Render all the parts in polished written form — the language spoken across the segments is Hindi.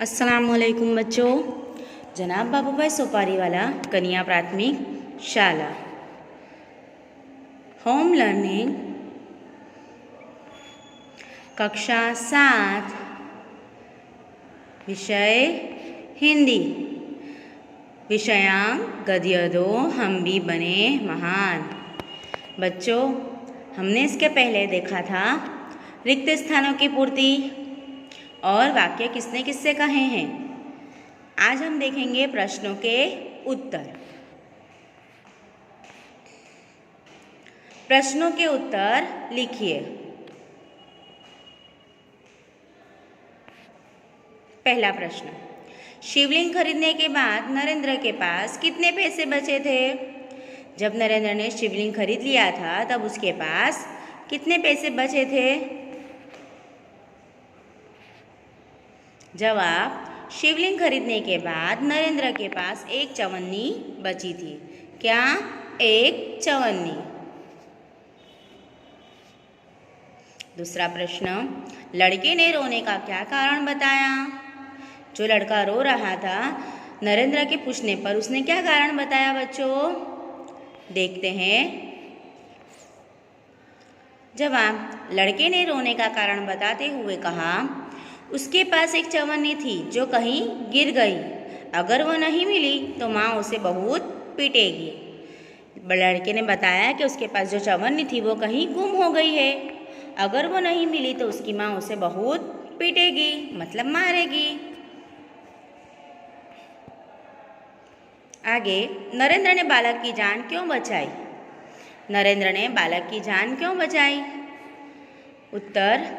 अस्सलामुअलैकुम बच्चों। जनाब बाबूभाई सोपारीवाला कन्या प्राथमिक शाला होम लर्निंग कक्षा 7 विषय हिंदी। विषयांक गद्य 2 हम भी बने महान। बच्चों, हमने इसके पहले देखा था रिक्त स्थानों की पूर्ति और वाक्य किसने किससे कहे हैं। आज हम देखेंगे प्रश्नों के उत्तर। प्रश्नों के उत्तर लिखिए। पहला प्रश्न, शिवलिंग खरीदने के बाद नरेंद्र के पास कितने पैसे बचे थे? जब नरेंद्र ने शिवलिंग खरीद लिया था तब उसके पास कितने पैसे बचे थे? जवाब, शिवलिंग खरीदने के बाद नरेंद्र के पास एक चवन्नी बची थी। क्या? एक चवन्नी। दूसरा प्रश्न, लड़के ने रोने का क्या कारण बताया? जो लड़का रो रहा था, नरेंद्र के पूछने पर उसने क्या कारण बताया बच्चों? देखते हैं। जवाब, लड़के ने रोने का कारण बताते हुए कहा, उसके पास एक चवन्नी थी जो कहीं गिर गई। अगर वो नहीं मिली तो माँ उसे बहुत पीटेगी। लड़के ने बताया कि उसके पास जो चवन्नी थी वो कहीं गुम हो गई है। अगर वो नहीं मिली तो उसकी माँ उसे बहुत पीटेगी, मतलब मारेगी। आगे, नरेंद्र ने बालक की जान क्यों बचाई? नरेंद्र ने बालक की जान क्यों बचाई? उत्तर,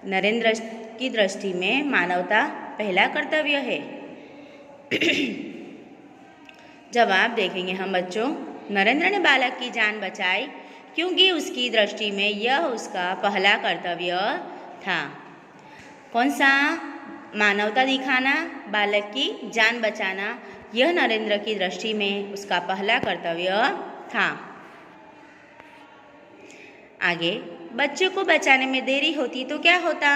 नरेंद्र की दृष्टि में मानवता पहला कर्तव्य है। जवाब देखेंगे हम बच्चों। नरेंद्र ने बालक की जान बचाई क्योंकि उसकी दृष्टि में यह उसका पहला कर्तव्य था। कौन सा? मानवता दिखाना, बालक की जान बचाना, यह नरेंद्र की दृष्टि में उसका पहला कर्तव्य था। आगे, बच्चे को बचाने में देरी होती तो क्या होता?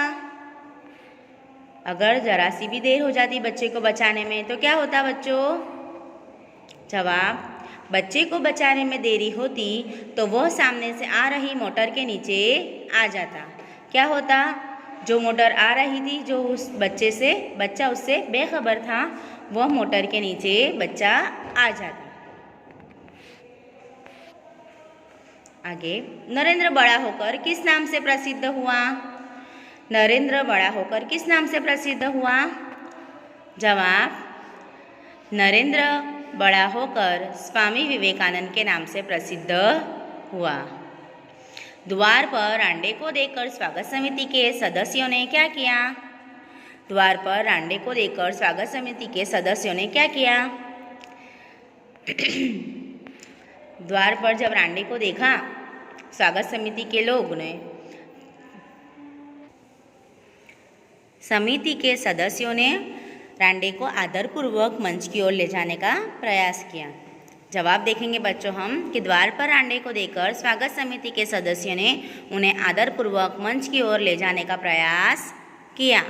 अगर जरा सी भी देर हो जाती बच्चे को बचाने में तो क्या होता बच्चों? जवाब, बच्चे को बचाने में देरी होती तो वह सामने से आ रही मोटर के नीचे आ जाता। क्या होता? जो मोटर आ रही थी, जो उस बच्चा उससे बेखबर था, वह मोटर के नीचे बच्चा आ जाता। आगे, नरेंद्र बड़ा होकर किस नाम से प्रसिद्ध हुआ? नरेंद्र बड़ा होकर किस नाम से प्रसिद्ध हुआ? जवाब, नरेंद्र बड़ा होकर स्वामी विवेकानंद के नाम से प्रसिद्ध हुआ। द्वार पर रांडे को देखकर स्वागत समिति के सदस्यों ने क्या किया? द्वार पर रांडे को देखकर स्वागत समिति के सदस्यों ने क्या किया? द्वार पर जब रांडे को देखा स्वागत समिति के लोगों ने, समिति के सदस्यों ने रांडे को आदरपूर्वक मंच की ओर ले जाने का प्रयास किया। जवाब देखेंगे बच्चों हम कि द्वार पर रांडे को देखकर स्वागत समिति के सदस्यों ने उन्हें आदरपूर्वक मंच की ओर ले जाने का प्रयास किया।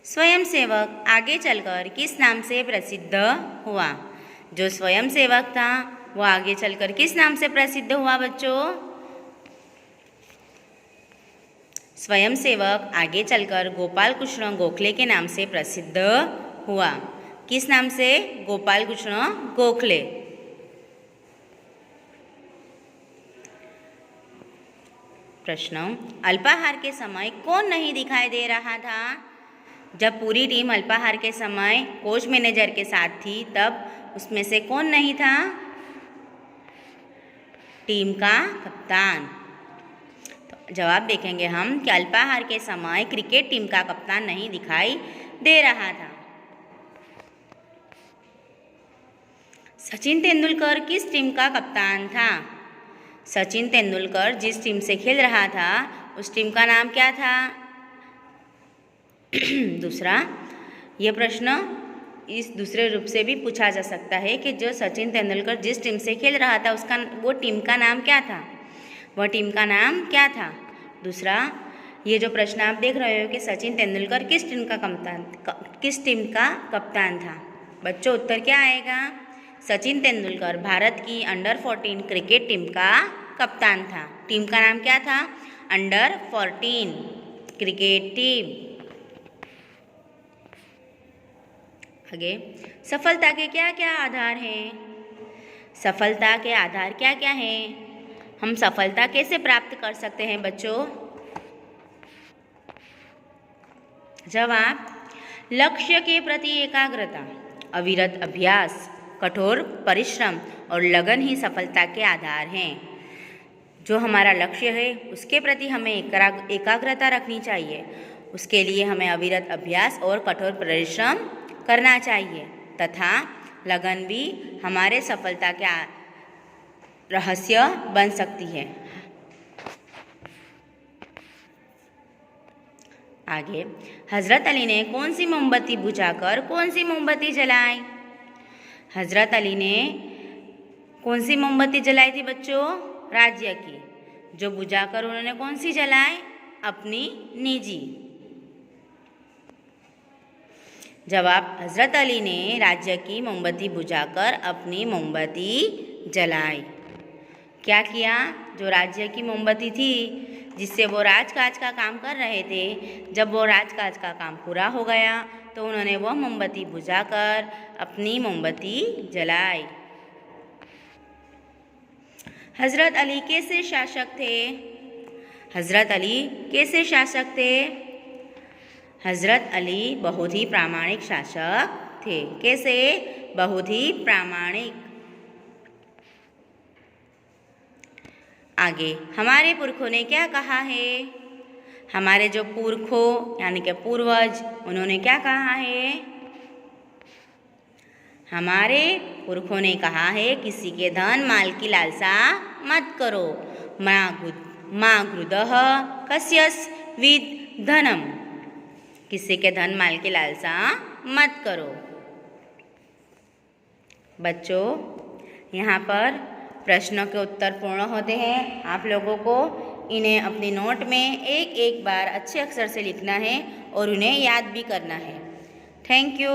स्वयंसेवक आगे चलकर किस नाम से प्रसिद्ध हुआ? जो स्वयंसेवक था वो आगे चलकर किस नाम से प्रसिद्ध हुआ बच्चों? स्वयंसेवक आगे चलकर गोपाल कृष्ण गोखले के नाम से प्रसिद्ध हुआ। किस नाम से? गोपाल कृष्ण गोखले। प्रश्न, अल्पाहार के समय कौन नहीं दिखाई दे रहा था? जब पूरी टीम अल्पाहार के समय कोच मैनेजर के साथ थी तब उसमें से कौन नहीं था? टीम का कप्तान। तो जवाब देखेंगे हम कि अल्पाहार के समय क्रिकेट टीम का कप्तान नहीं दिखाई दे रहा था। सचिन तेंदुलकर किस टीम का कप्तान था? सचिन तेंदुलकर जिस टीम से खेल रहा था उस टीम का नाम क्या था? दूसरा, यह प्रश्न इस दूसरे रूप से भी पूछा जा सकता है कि जो सचिन तेंदुलकर जिस टीम से खेल रहा था वो टीम का नाम क्या था? वह टीम का नाम क्या था? दूसरा, ये जो प्रश्न आप देख रहे हो कि सचिन तेंदुलकर किस टीम का कप्तान था। बच्चों उत्तर क्या आएगा? सचिन तेंदुलकर भारत की अंडर 14 क्रिकेट टीम का कप्तान था। टीम का नाम क्या था? Under 14 cricket team. आगे, सफलता के क्या क्या आधार हैं? सफलता के आधार क्या क्या हैं? हम सफलता कैसे प्राप्त कर सकते हैं बच्चों? जवाब, लक्ष्य के प्रति एकाग्रता, अविरत अभ्यास, कठोर परिश्रम और लगन ही सफलता के आधार हैं। जो हमारा लक्ष्य है उसके प्रति हमें एकाग्रता रखनी चाहिए। उसके लिए हमें अविरत अभ्यास और कठोर परिश्रम करना चाहिए तथा लगन भी हमारे सफलता का रहस्य बन सकती है। आगे, हजरत अली ने कौन सी मोमबत्ती बुझाकर कौन सी मोमबत्ती जलाई? हजरत अली ने कौन सी मोमबत्ती जलाई थी बच्चों? राज्य की। जो बुझाकर उन्होंने कौन सी जलाई? अपनी निजी। जवाब, हजरत अली ने राज्य की मोमबत्ती बुझाकर अपनी मोमबत्ती जलाई। क्या किया? जो राज्य की मोमबत्ती थी जिससे वो राजकाज का काम कर रहे थे, जब वो राजकाज का काम पूरा हो गया तो उन्होंने वह मोमबत्ती बुझाकर अपनी मोमबत्ती जलाई। हजरत अली कैसे शासक थे? हजरत अली कैसे शासक थे? हजरत अली बहुत ही प्रामाणिक शासक थे। कैसे? बहुत ही प्रामाणिक। आगे, हमारे पुरखों ने क्या कहा है? हमारे जो पुरखों यानी कि पूर्वज, उन्होंने क्या कहा है? हमारे पुरखों ने कहा है किसी के धन माल की लालसा मत करो। माँ गृदः कस्यचिद् धनम। किसी के धन माल की लालसा मत करो। बच्चों, यहाँ पर प्रश्नों के उत्तर पूर्ण होते हैं। आप लोगों को इन्हें अपनी नोट में एक एक बार अच्छे अक्षर से लिखना है और उन्हें याद भी करना है। Thank you.